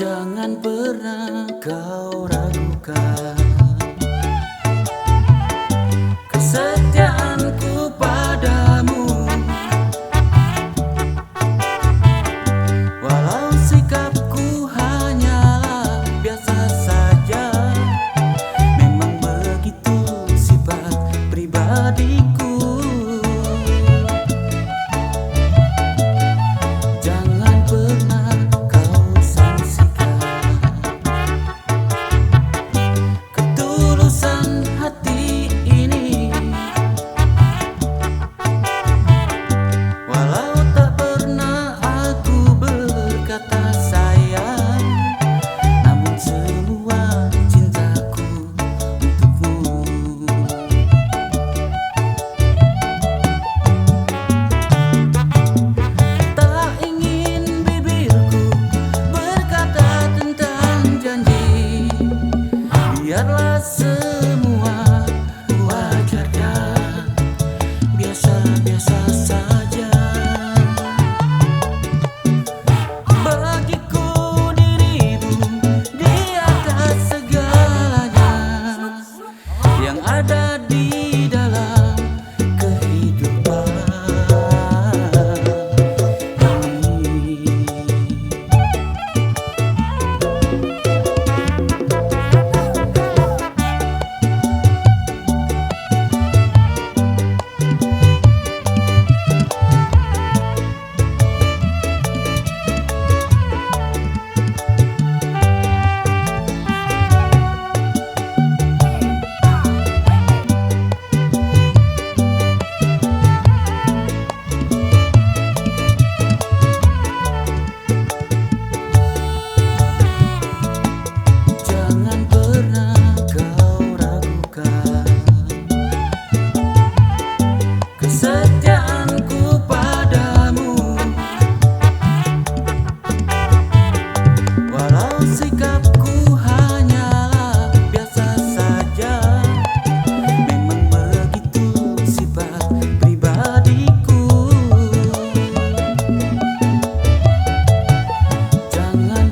Jangan pernah kau ragukan kesetiaanku padamu, walau sikapku hanyalah biasa saja. Memang begitu sifat pribadiku. Jangan pernah kau sangsikan ketulusan hati ini, walau tak pernah aku berkata sayang, namun semua cintaku untukmu. Tak ingin bibirku berkata tentang janji, biarlah semua wajar dan biasa-biasa saja. Bagiku dirimu di atas segalanya yang ada di dalam kehidupan ini. Jangan pernah kau ragukan kesetiaanku padamu, walau sikapku hanyalah biasa saja. Memang begitu sifat pribadiku. Jangan